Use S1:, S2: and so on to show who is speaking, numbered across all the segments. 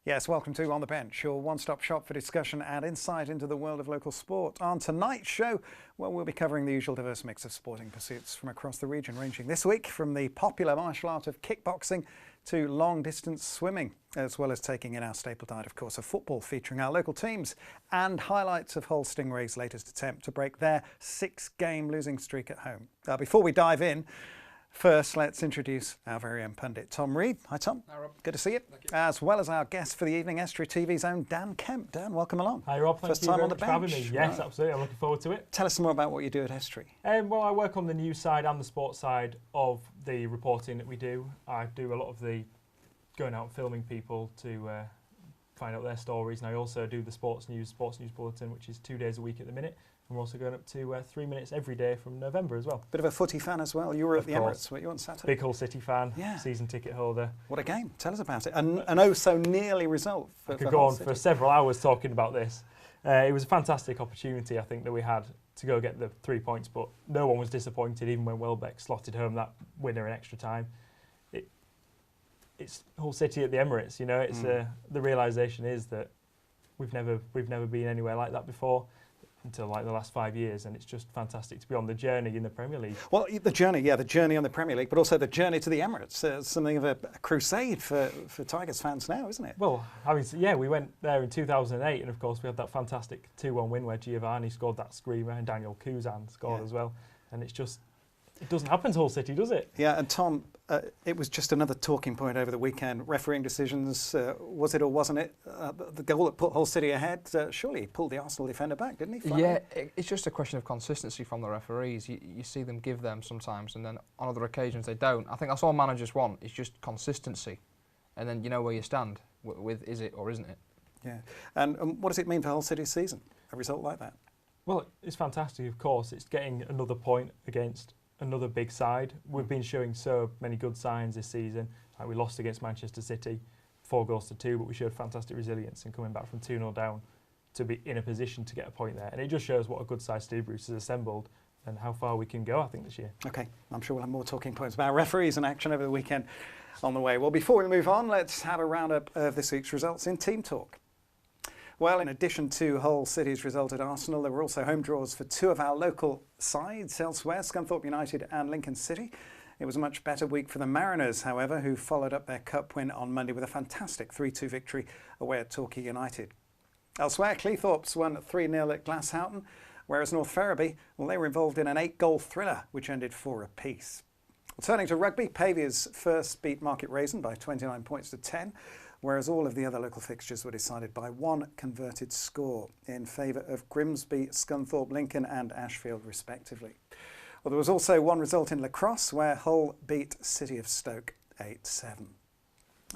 S1: Yes, welcome to On the Bench, your one-stop shop for discussion and insight into the world of local sport. On tonight's show, well, we'll be covering the usual diverse mix of sporting pursuits from across the region, ranging this week from the popular martial art of kickboxing to long-distance swimming, as well as taking in our staple diet, of course, of football, featuring our local teams and highlights of Hull Stingrays' latest attempt to break their 6-game losing streak at home. Before we dive in, first, let's introduce our very own pundit, Tom Reed. Hi, Tom.
S2: Hi, Rob.
S1: Good to see you. As well as our guest for the evening, Estuary TV's own Dan Kemp. Dan, welcome along.
S3: Hi, Rob.
S1: First
S3: Thank
S1: time
S3: you
S1: on the
S3: very much for
S1: bench.
S3: having me. Yes,
S1: Right.
S3: absolutely. I'm looking forward to it.
S1: Tell us some more about what you do at Estuary.
S3: Well, I work on the news side and the sports side of the reporting that we do. I do a lot of the going out and filming people to find out their stories, and I also do the sports news bulletin, which is 2 days a week at the minute. And we're also going up to 3 minutes every day from November as well.
S1: Bit of a footy fan as well. You were at the
S3: course.
S1: Emirates, weren't you, on Saturday?
S3: Big Hull City fan,
S1: Yeah.
S3: season ticket holder.
S1: What a game. Tell us about it. An oh so nearly result for
S3: I could
S1: for
S3: go
S1: Hull
S3: on
S1: City.
S3: for several hours talking about this. It was a fantastic opportunity, I think, that we had to go get the 3 points, but no one was disappointed, even when Welbeck slotted home that winner in extra time. It's Hull City at the Emirates, you know. It's the realisation is that we've never been anywhere like that before until like the last 5 years, and it's just fantastic to be on the journey in the Premier League.
S1: Well, the journey on the Premier League, but also the journey to the Emirates. Something of a crusade for Tigers fans now, isn't it?
S3: Well, we went there in 2008, and of course we had that fantastic 2-1 win where Giovanni scored that screamer and Daniel Kuzan scored as well, and it doesn't happen to Hull City, does it?
S1: Yeah, and Tom, it was just another talking point over the weekend. Refereeing decisions, was it or wasn't it? The goal that put Hull City ahead, surely he pulled the Arsenal defender back, didn't he? Finally?
S2: Yeah, it's just a question of consistency from the referees. You see them give them sometimes, and then on other occasions they don't. I think that's all managers want, is just consistency. And then you know where you stand with is it or isn't it?
S1: Yeah. And what does it mean for Hull City's season, a result like that?
S3: Well, it's fantastic, of course. It's getting another point against another big side. We've been showing so many good signs this season. Like we lost against Manchester City, 4-2, but we showed fantastic resilience in coming back from 2-0 down to be in a position to get a point there. And it just shows what a good side Steve Bruce has assembled and how far we can go, I think, this year.
S1: OK, I'm sure we'll have more talking points about referees and action over the weekend on the way. Well, before we move on, let's have a roundup of this week's results in Team Talk. Well, in addition to Hull City's result at Arsenal, there were also home draws for two of our local sides elsewhere, Scunthorpe United and Lincoln City. It was a much better week for the Mariners, however, who followed up their cup win on Monday with a fantastic 3-2 victory away at Torquay United. Elsewhere, Cleethorpes won 3-0 at Glasshoughton, whereas North Ferriby, well, they were involved in an 8-goal thriller, which ended 4 apiece. Well, turning to rugby, Pavia's first beat Market Raisin by 29 points to 10. Whereas all of the other local fixtures were decided by one converted score in favour of Grimsby, Scunthorpe, Lincoln and Ashfield respectively. Well, there was also one result in lacrosse where Hull beat City of Stoke 8-7.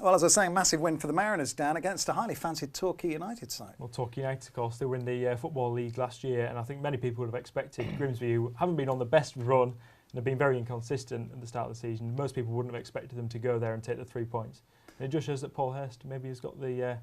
S1: Well, as I was saying, massive win for the Mariners, Dan, against a highly fancied Torquay United side.
S3: Well, Torquay United, of course, they were in the Football League last year, and I think many people would have expected Grimsby, who haven't been on the best run and have been very inconsistent at the start of the season. Most people wouldn't have expected them to go there and take the 3 points. And it just shows that Paul Hurst maybe has got the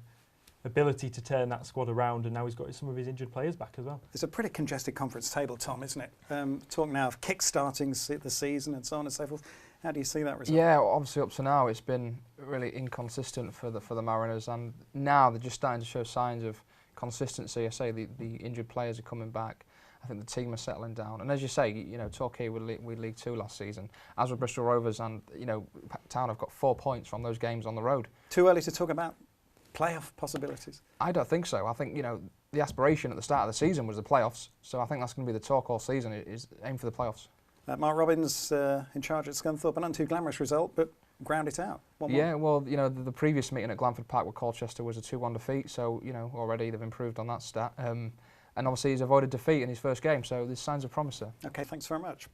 S3: ability to turn that squad around, and now he's got some of his injured players back as well.
S1: It's a pretty congested conference table, Tom, isn't it? Talk now of kick-starting the season and so on and so forth. How do you see that result?
S2: Yeah, obviously up to now it's been really inconsistent for the Mariners, and now they're just starting to show signs of consistency. I say the injured players are coming back. I think the team are settling down, and as you say, you know, Torquay were League Two last season, as were Bristol Rovers, and you know, Town have got 4 points from those games on the road.
S1: Too early to talk about playoff possibilities?
S2: I don't think so. I think, you know, the aspiration at the start of the season was the playoffs, so I think that's going to be the talk all season, is aim for the playoffs.
S1: Mark Robbins in charge at Scunthorpe, an not too glamorous result, but ground it out.
S2: Yeah, well, you know, the previous meeting at Glanford Park with Colchester was a 2-1 defeat, so, you know, already they've improved on that stat. And obviously he's avoided defeat in his first game, so there's signs of promise there.
S1: OK, thanks very much.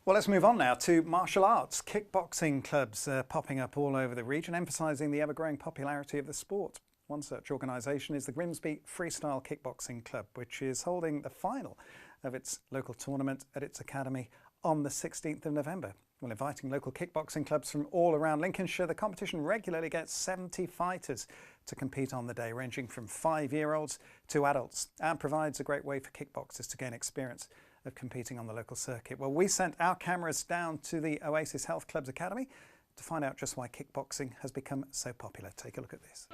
S1: Well, let's move on now to martial arts. Kickboxing clubs popping up all over the region, emphasising the ever-growing popularity of the sport. One such organisation is the Grimsby Freestyle Kickboxing Club, which is holding the final of its local tournament at its academy on the 16th of November. Well, inviting local kickboxing clubs from all around Lincolnshire, the competition regularly gets 70 fighters to compete on the day, ranging from 5-year-olds to adults, and provides a great way for kickboxers to gain experience of competing on the local circuit. Well, we sent our cameras down to the Oasis Health Club's academy to find out just why kickboxing has become so popular. Take a look at this.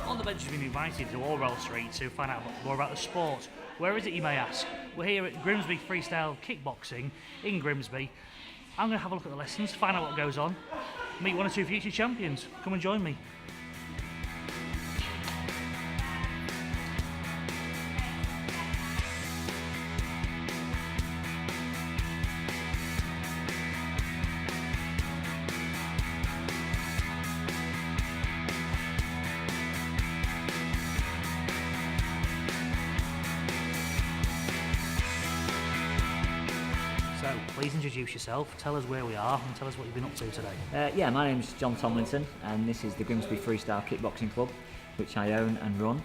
S4: On the Bench has been invited to Orwell Street to find out more about the sport. Where is it, you may ask? We're here at Grimsby Freestyle Kickboxing in Grimsby. I'm going to have a look at the lessons, find out what goes on, meet one or two future champions. Come and join me. So, please introduce yourself, tell us where we are and tell us what you've been up to today.
S5: Yeah, my name's John Tomlinson and this is the Grimsby Freestyle Kickboxing Club, which I own and run.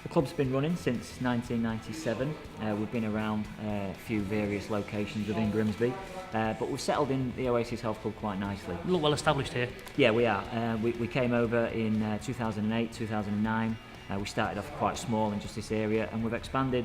S5: The club's been running since 1997. We've been around a few various locations within Grimsby, but we've settled in the Oasis Health Club quite nicely.
S4: You look well established here.
S5: Yeah, we are. We came over in 2008, 2009. We started off quite small in just this area and we've expanded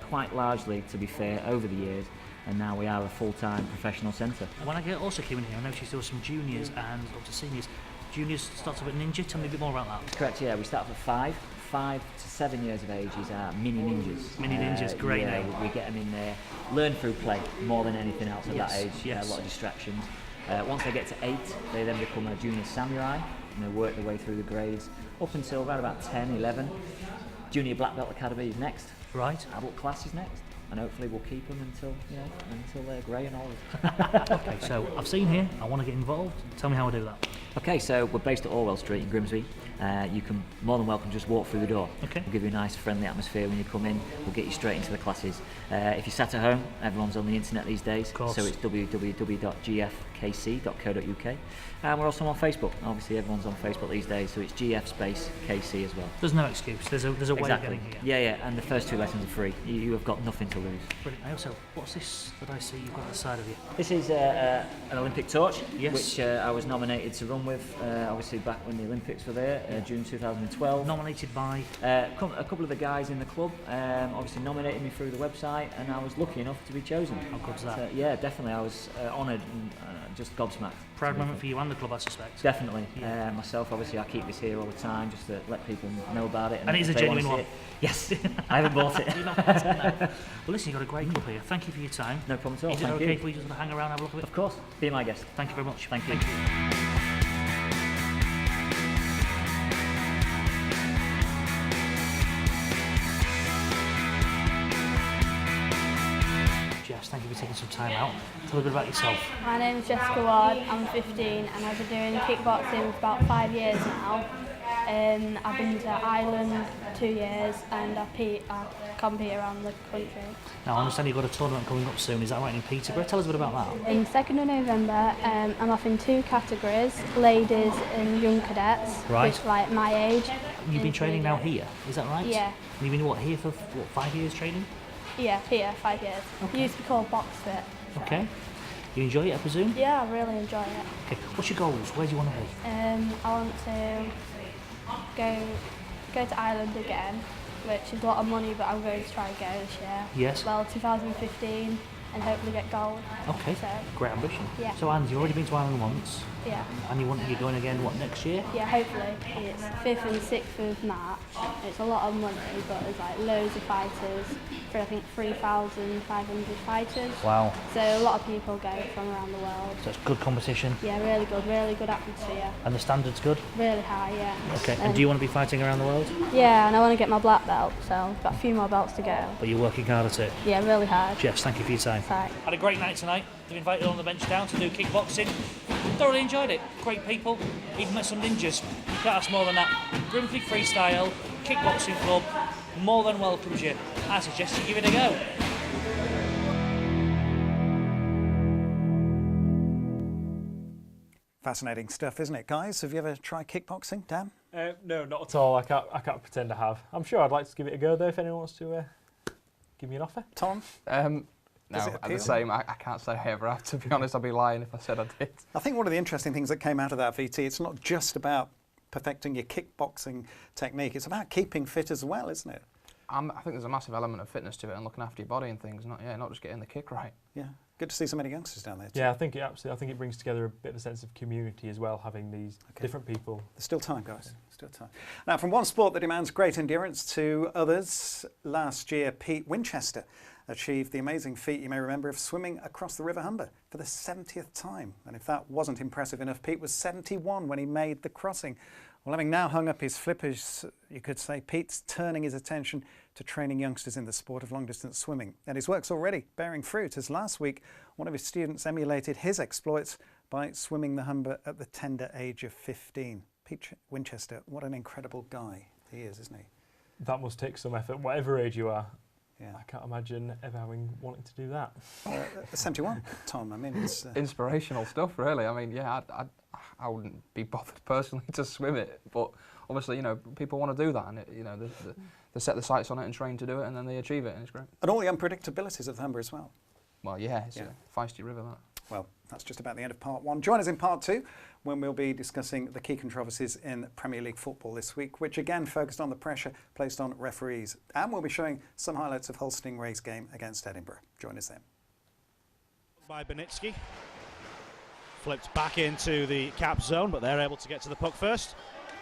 S5: quite largely, to be fair, over the years. And now we are a full-time professional centre.
S4: When I also came in here, I noticed there were some juniors and up to seniors. Juniors starts off at ninja, tell me a bit more about that.
S5: Correct, yeah, we start off at 5 to 7 years of age is our mini ninjas.
S4: Mini ninjas, great
S5: yeah,
S4: name.
S5: We get them in there, learn through play more than anything else at
S4: Yes,
S5: that age.
S4: yes.
S5: A lot of distractions. Once they get to 8, they then become a junior samurai and they work their way through the grades up until around about 10, 11. Junior black belt academy is next.
S4: Right.
S5: Adult class is next. And hopefully we'll keep them until they're grey and old.
S4: Okay, so I've seen here, I want to get involved. Tell me how I do that.
S5: Okay, so we're based at Orwell Street in Grimsby. You can more than welcome just walk through the door.
S4: Okay.
S5: We'll give you a nice friendly atmosphere when you come in. We'll get you straight into the classes. If you're sat at home, everyone's on the internet these days.
S4: Of course.
S5: So it's www.gfkc.co.uk. And we're also on Facebook. Obviously everyone's on Facebook these days, so it's GF space KC as well.
S4: There's no excuse, there's a way of
S5: Exactly.
S4: getting here.
S5: Yeah, and the first 2 lessons are free. You have got nothing to lose.
S4: Brilliant. I also, what's this that I see you've got at the side of you?
S5: This is an Olympic torch,
S4: Yes.
S5: which I was nominated to run with, obviously back when the Olympics were there, June 2012.
S4: Nominated by...
S5: A couple of the guys in the club obviously nominated me through the website and I was lucky enough to be chosen.
S4: How good's that?
S5: So, yeah, definitely. I was honoured and just gobsmacked.
S4: Proud moment for you and the club, I suspect.
S5: Definitely.
S4: Yeah.
S5: Myself, obviously, I keep this here all the time just to let people know about it.
S4: And it is
S5: if
S4: a
S5: they wanna
S4: genuine
S5: see
S4: one?
S5: it. Yes, I haven't bought it.
S4: You're not going to know. Well, listen, you've got a great club here. Thank you for your time.
S5: No problem at all.
S4: Is it
S5: Thank
S4: okay
S5: you.
S4: if we just hang around and have a look at it?
S5: Of course. Be my guest.
S4: Thank you very much.
S5: Thank you.
S4: Jess, thank you for taking some time out. Tell a bit about yourself.
S6: My name is Jessica Ward, I'm 15 and I've been doing kickboxing for about 5 years now. I've been to Ireland 2 years and I compete around the country.
S4: Now, I understand you've got a tournament coming up soon. Is that right, in Peterborough? Tell us a bit about that.
S6: In 2nd of November, I'm off in 2 categories, ladies and young cadets,
S4: Right.
S6: which like my age.
S4: You've been training now here, is that right?
S6: Yeah.
S4: And you've been, here for, 5 years training?
S6: Yeah, here, 5 years. It used to be called BoxFit.
S4: Okay. You enjoy it, I presume?
S6: Yeah, I really enjoy it.
S4: Okay. What's your goals? Where do you want to be?
S6: I want to go to Ireland again, which is a lot of money, but I'm going to try and go this year.
S4: Yes.
S6: Well, 2015, and hopefully get gold.
S4: Okay.
S6: So,
S4: Great ambition.
S6: Yeah.
S4: So, Anne, you've already been to Ireland once,
S6: yeah.
S4: and you're going again, what, next year?
S6: Yeah, hopefully. It's 5th and 6th of March. It's a lot of money, but there's like loads of fighters, for I think 3,500 fighters.
S4: Wow.
S6: So a lot of people go from around the world.
S4: So it's good competition,
S6: Yeah, really good atmosphere.
S4: and the standard's good?
S6: Really high, yeah.
S4: Okay. And do you want to be fighting around the world?
S6: Yeah, and I want to get my black belt, so I've got a few more belts to go.
S4: But you're working hard at it.
S6: Yeah, really hard.
S4: Jess, thank you for your time.
S6: Sorry.
S4: Had a great night tonight. Been invited on the bench down to do kickboxing. Thoroughly enjoyed it. Great people. Even met some ninjas. You can't ask more than that. Grimsby Freestyle Kickboxing Club more than welcomes you. I suggest you give it a go.
S1: Fascinating stuff, isn't it, guys? Have you ever tried kickboxing, Dan?
S3: No, not at all. I can't pretend I have. I'm sure I'd like to give it a go though if anyone wants to give me an offer.
S1: Tom?
S2: No,
S1: Does it
S2: at the
S1: appeal?
S2: same, I can't say I ever have, to be honest. I'd be lying if I said I did.
S1: I think one of the interesting things that came out of that, VT, it's not just about perfecting your kickboxing technique, it's about keeping fit as well, isn't it?
S2: I think there's a massive element of fitness to it and looking after your body and things, not just getting the kick right.
S1: Yeah, good to see so many youngsters down there too.
S3: Yeah, I think it brings together a bit of a sense of community as well, having these different people.
S1: There's still time, guys. Still time. Now, from one sport that demands great endurance to others, last year Pete Winchester achieved the amazing feat, you may remember, of swimming across the River Humber for the 70th time. And if that wasn't impressive enough, Pete was 71 when he made the crossing. Well, having now hung up his flippers, you could say Pete's turning his attention to training youngsters in the sport of long-distance swimming. And his work's already bearing fruit, as last week one of his students emulated his exploits by swimming the Humber at the tender age of 15. Pete Winchester, what an incredible guy he is, isn't he?
S3: That must take some effort, whatever age you are.
S1: Yeah.
S3: I can't imagine ever wanting to do that.
S1: 71, Tom. I mean, it's
S2: inspirational stuff, really. I mean, yeah, I wouldn't be bothered personally to swim it, but obviously, people want to do that, and they set the sights on it and train to do it, and then they achieve it, and it's great.
S1: And all the unpredictabilities of the Humber as well.
S2: Well, yeah, it's a feisty river, that.
S1: Well, that's just about the end of part one. Join us in part two, when we'll be discussing the key controversies in Premier League football this week, which again focused on the pressure placed on referees. And we'll be showing some highlights of Hull Stingrays' game against Edinburgh. Join us then.
S7: By Benitsky. Flipped back into the cap zone, but they're able to get to the puck first.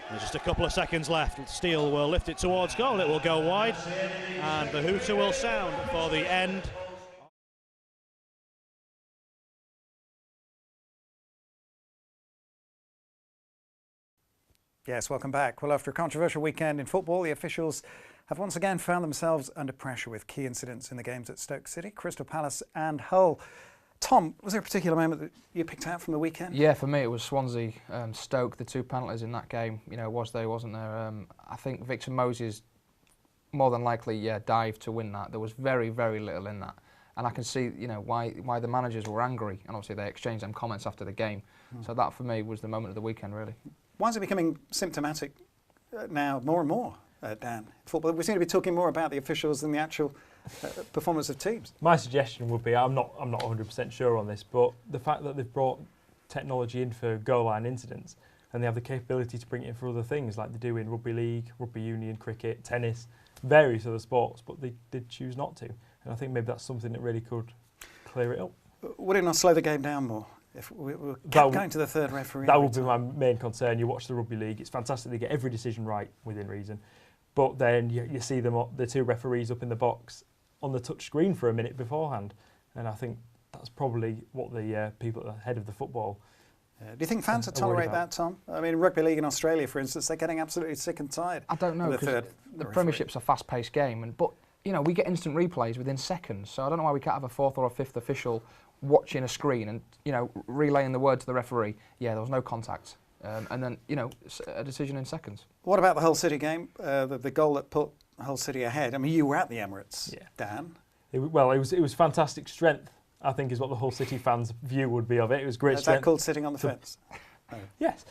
S7: There's just a couple of seconds left. Steele will lift it towards goal. It will go wide, and the hooter will sound for the end.
S1: Yes, welcome back. Well, after a controversial weekend in football, the officials have once again found themselves under pressure with key incidents in the games at Stoke City, Crystal Palace and Hull. Tom, was there a particular moment that you picked out from the weekend?
S2: Yeah, for me it was Swansea, Stoke, the two penalties in that game. Was there, wasn't there? I think Victor Moses more than likely, dived to win that. There was very, very little in that. And I can see, why the managers were angry, and obviously they exchanged them comments after the game. So that for me was the moment of the weekend, really.
S1: Why is it becoming symptomatic now more and more, Dan? Football. We seem to be talking more about the officials than the actual performance of teams.
S3: My suggestion would be, I'm not 100% sure on this, but the fact that they've brought technology in for goal line incidents, and they have the capability to bring it in for other things like they do in rugby league, rugby union, cricket, tennis, various other sports, but they did choose not to. And I think maybe that's something that really could clear it up.
S1: Would it not slow the game down more? If we kept going to the third referee.
S3: That would be my main concern. You watch the rugby league, it's fantastic they get every decision right within reason, but then you see the two referees up in the box on the touch screen for a minute beforehand, and I think that's probably what the people at the head of the football.
S1: Do you think fans would tolerate that, Tom? I mean, rugby league in Australia, for instance, they're getting absolutely sick and tired.
S2: I don't know, because the Premiership's a fast-paced game, but we get instant replays within seconds, so I don't know why we can't have a fourth or a fifth official watching a screen and relaying the word to the referee. Yeah, there was no contact, and then a decision in seconds.
S1: What about the Hull City game? The goal that put Hull City ahead. I mean, you were at the Emirates, Dan.
S3: It was fantastic strength, I think, is what the Hull City fans' view would be of it. It was great strength.
S1: Is that called sitting on the fence?
S3: No. Yes.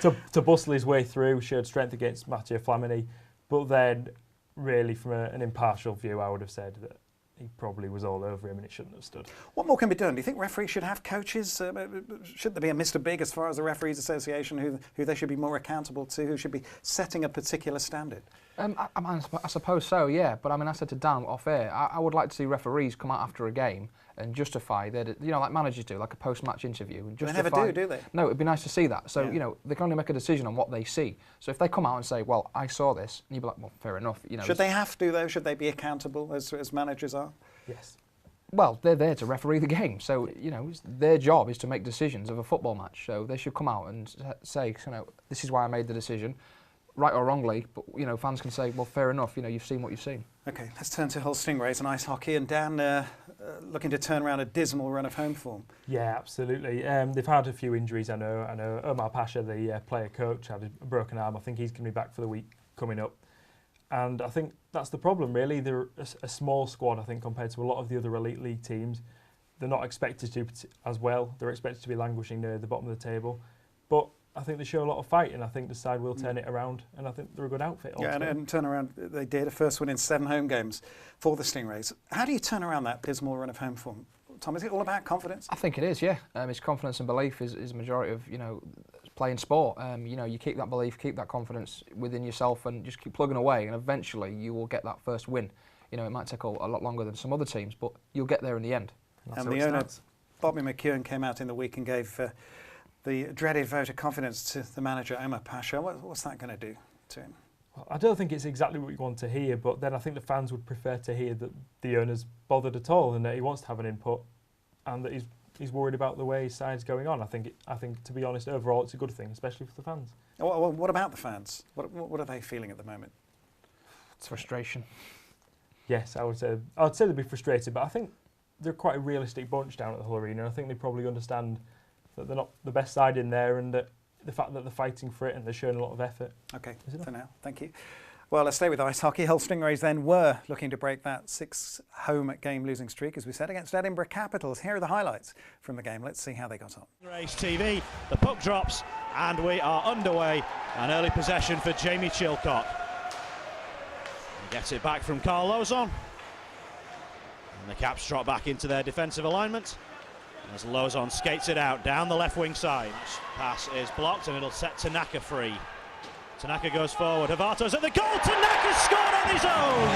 S3: To bustle his way through, showed strength against Mathieu Flamini, but then really from an impartial view, I would have said that he probably was all over him and it shouldn't have stood. What
S1: more can be done? Do you think referees should have coaches? Should there be a Mr. Big as far as the Referees Association, who they should be more accountable to, who should be setting a particular standard?
S2: I suppose so, yeah. But I said to Dan off air, I would like to see referees come out after a game and justify that, like managers do, like a post-match interview. And justify,
S1: they never do they?
S2: No, it'd be nice to see that. So, they can only make a decision on what they see. So if they come out and say, well, I saw this, and you'd be like, well, fair enough.
S1: Should they have to, though? Should they be accountable as managers are?
S3: Yes.
S2: Well, they're there to referee the game. So, their job is to make decisions of a football match. So they should come out and say, this is why I made the decision. Right or wrongly, but fans can say, well, fair enough, you've seen what you've seen.
S1: Okay, let's turn to Hull Stingrays and ice hockey, and Dan looking to turn around a dismal run of home form.
S3: Yeah, absolutely. They've had a few injuries, I know Omar Pasha, the player coach, had a broken arm. I think he's going to be back for the week coming up. And I think that's the problem, really. They're a small squad, I think, compared to a lot of the other elite league teams. They're not expected to as well. They're expected to be languishing near the bottom of the table. But I think they show a lot of fight, and I think the side will turn it around, and I think they're a good outfit.
S1: Yeah, and turn around, they did a first win in 7 home games for the Stingrays. How do you turn around that dismal run of home form? Tom, is it all about confidence?
S2: I think it is, yeah. It's confidence and belief is the majority of, playing sport. You know, you keep that belief, keep that confidence within yourself, and just keep plugging away, and eventually you will get that first win. You know, it might take a lot longer than some other teams, but you'll get there in the end.
S1: And the owner, Bobby McEwen, came out in the week and gave the dreaded vote of confidence to the manager, Omar Pasha. What's that going to do to him?
S3: Well, I don't think it's exactly what you want to hear, but then I think the fans would prefer to hear that the owner's bothered at all and that he wants to have an input and that he's worried about the way his side's going on. I think, to be honest, overall it's a good thing, especially for the fans.
S1: Well, what about the fans? What are they feeling at the moment?
S2: It's frustration.
S3: Yes, I would say they'd be frustrated, but I think they're quite a realistic bunch down at the Hull Arena. I think they probably understand that they're not the best side in there, and that the fact that they're fighting for it and they're showing a lot of effort.
S1: Okay, for now, thank you. Well, let's stay with ice hockey. Hull Stingrays then were looking to break that 6 home game losing streak, as we said, against Edinburgh Capitals. Here are the highlights from the game. Let's see how they got on.
S7: Race TV, the puck drops, and we are underway. An early possession for Jamie Chilcock. He gets it back from Carl Lozon. And the Caps drop back into their defensive alignment as Lozon skates it out down the left wing side. Pass is blocked and it'll set Tanaka free. Tanaka goes forward, Havato's at the goal, Tanaka scored on his own!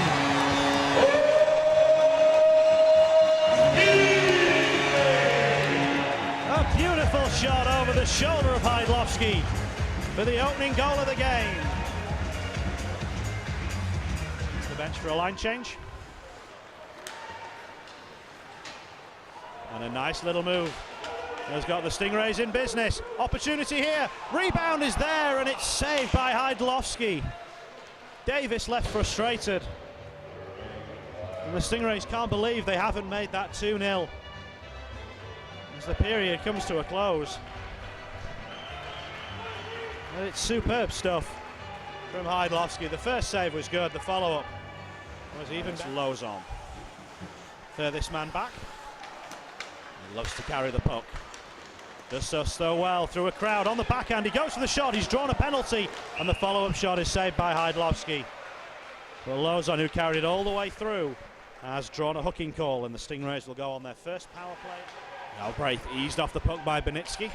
S7: A beautiful shot over the shoulder of Hydlowski for the opening goal of the game. To the bench for a line change. And a nice little move has got the Stingrays in business. Opportunity here, rebound is there and it's saved by Hydlowski. Davis left frustrated. And the Stingrays can't believe they haven't made that 2-0 as the period comes to a close. And it's superb stuff from Hydlowski. The first save was good, the follow-up was even Lozon. Furthest man back. He loves to carry the puck. Does so well through a crowd on the backhand. He goes for the shot. He's drawn a penalty, and the follow-up shot is saved by Hydlowski. Well, Lozon, who carried it all the way through, has drawn a hooking call, and the Stingrays will go on their first power play. Galbraith eased off the puck by Benitsky.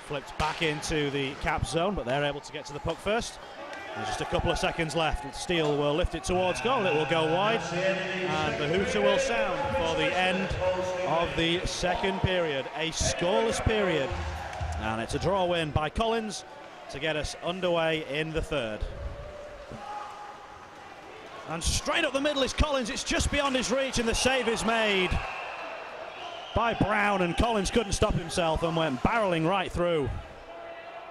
S7: Flipped back into the cap zone, but they're able to get to the puck first. There's just a couple of seconds left. Steele will lift it towards goal. It will go wide, and the hooter will sound for the end of the second period. A scoreless period, and it's a draw win by Collins to get us underway in the third. And straight up the middle is Collins. It's just beyond his reach, and the save is made by Brown, and Collins couldn't stop himself and went barreling right through.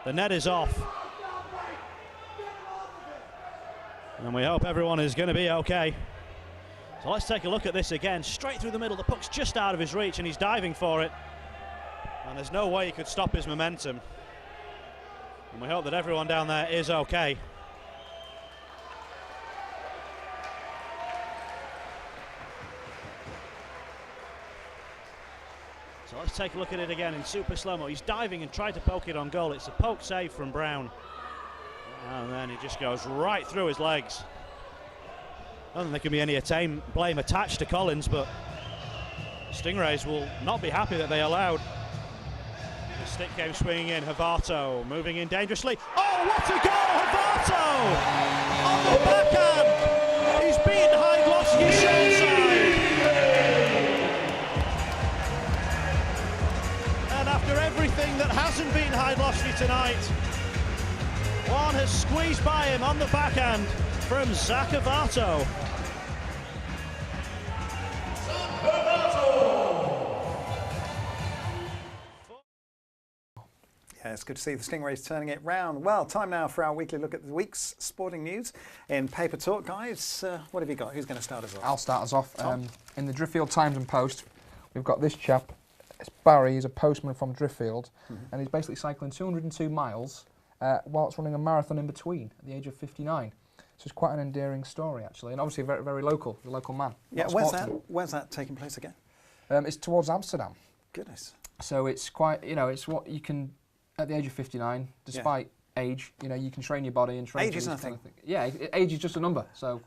S7: The net is off. And we hope everyone is going to be okay. So let's take a look at this again. Straight through the middle, the puck's just out of his reach and he's diving for it. And there's no way he could stop his momentum. And we hope that everyone down there is okay. So let's take a look at it again in super slow-mo. He's diving and tried to poke it on goal. It's a poke save from Brown. And then he just goes right through his legs. I don't think there can be any blame attached to Collins, but Stingrays will not be happy that they allowed. The stick came swinging in. Havato moving in dangerously. Oh, what a goal! Havato on the backhand. He's beaten Hydlowski short side. And after everything that hasn't beaten Hydlowski tonight, one has squeezed by him on the backhand from Zach Havato.
S1: Yeah, it's good to see the Stingrays turning it round. Well, time now for our weekly look at the week's sporting news in Paper Talk. Guys, what have you got? Who's going to start us off?
S2: I'll start us off. In the Driffield Times and Post, we've got this chap. It's Barry. He's a postman from Driffield, and he's basically cycling 202 miles whilst running a marathon in between at the age of 59. So it's quite an endearing story, actually, and obviously very, very local. He's a local man.
S1: Yeah, where's that taking place again?
S2: It's towards Amsterdam.
S1: Goodness.
S2: So it's quite, it's what you can, at the age of 59, despite age, you can train your body and train.
S1: Age is nothing.
S2: Yeah, age is just a number, so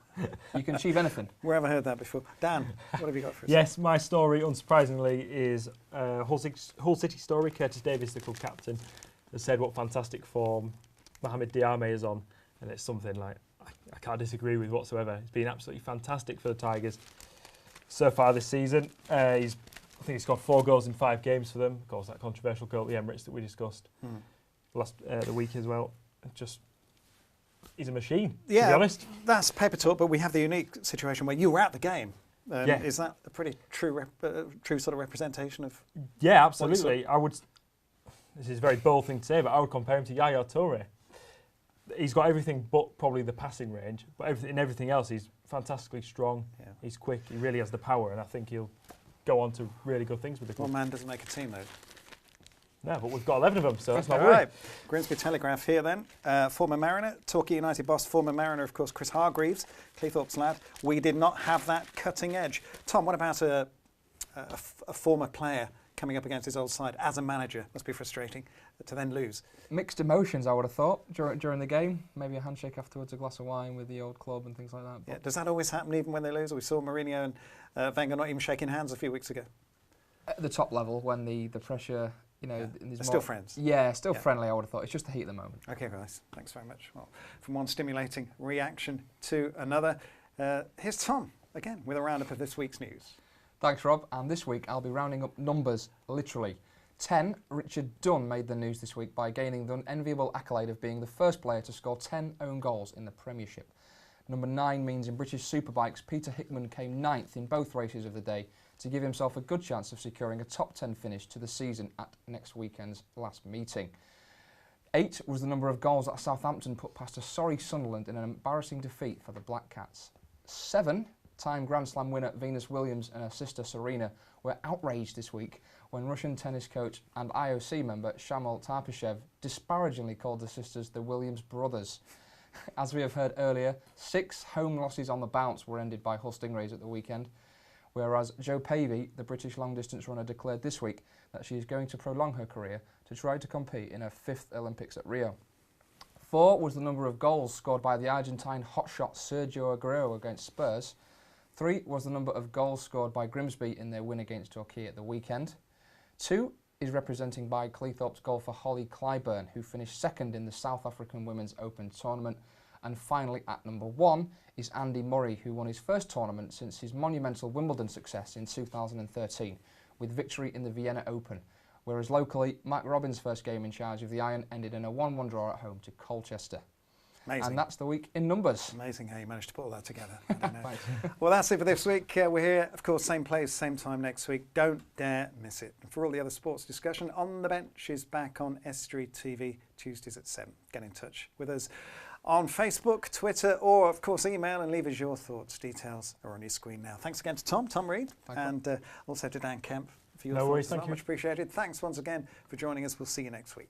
S2: you can achieve anything.
S1: Where have I heard that before? Dan, what have you got for us?
S3: Yes, my story, unsurprisingly, is Hull City story. Curtis Davis, the club captain, has said what fantastic form Mohamed Diame is on, and it's something like I can't disagree with whatsoever. He's been absolutely fantastic for the Tigers so far this season. I think he scored 4 goals in 5 games for them. Of course, that controversial goal at the Emirates that we discussed last the week as well. He's a machine, to be honest.
S1: That's paper talk, but we have the unique situation where you were at the game. Is that a pretty true sort of representation of?
S3: Yeah, absolutely. This is a very bold thing to say, but I would compare him to Yaya Toure. He's got everything but probably the passing range, but in everything else, he's fantastically strong. Yeah. He's quick. He really has the power, and I think he'll go on to really good things with the club.
S1: One man doesn't make a team, though.
S3: No, but we've got 11 of them, so that's not
S1: right. Grimsby Telegraph here then. Former Mariner, Torquay United boss, former Mariner, of course, Chris Hargreaves, Cleethorpes lad. We did not have that cutting edge. Tom, what about a former player coming up against his old side as a manager? Must be frustrating to then lose.
S2: Mixed emotions, I would have thought, during the game. Maybe a handshake afterwards, a glass of wine with the old club and things like that.
S1: Yeah. Does that always happen even when they lose? We saw Mourinho and Wenger not even shaking hands a few weeks ago.
S2: At the top level, when the pressure...
S1: They're still friends.
S2: Yeah, still friendly, I would have thought. It's just the heat of the moment.
S1: OK, guys. Thanks very much. Well, from one stimulating reaction to another, here's Tom, again, with a roundup of this week's news.
S2: Thanks, Rob. And this week, I'll be rounding up numbers, literally. 10, Richard Dunn made the news this week by gaining the unenviable accolade of being the first player to score 10 own goals in the Premiership. Number 9 means in British Superbikes, Peter Hickman came 9th in both races of the day to give himself a good chance of securing a top 10 finish to the season at next weekend's last meeting. 8 was the number of goals that Southampton put past a sorry Sunderland in an embarrassing defeat for the Black Cats. 7-time Grand Slam winner Venus Williams and her sister Serena were outraged this week when Russian tennis coach and IOC member Shamil Tapashev disparagingly called the sisters the Williams brothers. As we have heard earlier, 6 home losses on the bounce were ended by Hull Stingrays at the weekend, whereas Jo Pavey, the British long-distance runner, declared this week that she is going to prolong her career to try to compete in her 5th Olympics at Rio. 4 was the number of goals scored by the Argentine hotshot Sergio Aguero against Spurs. 3 was the number of goals scored by Grimsby in their win against Torquay at the weekend. 2 is representing by Cleethorpes golfer Holly Clyburn, who finished 2nd in the South African Women's Open tournament. And finally, at number 1 is Andy Murray, who won his first tournament since his monumental Wimbledon success in 2013, with victory in the Vienna Open. Whereas locally, Matt Robbins' first game in charge of the Iron ended in a 1-1 draw at home to Colchester.
S1: Amazing.
S2: And that's the week in numbers.
S1: Amazing how you managed to put all that together. I don't know. Well, that's it for this week. We're here, of course, same place, same time next week. Don't dare miss it. And for all the other sports discussion, On the Bench is back on Estuary TV Tuesdays at 7. Get in touch with us on Facebook, Twitter, or, of course, email and leave us your thoughts. Details are on your screen now. Thanks again to Tom Reed, and also to Dan Kemp for your thoughts.
S3: No worries, thank you.
S1: Much appreciated. Thanks once again for joining us. We'll see you next week.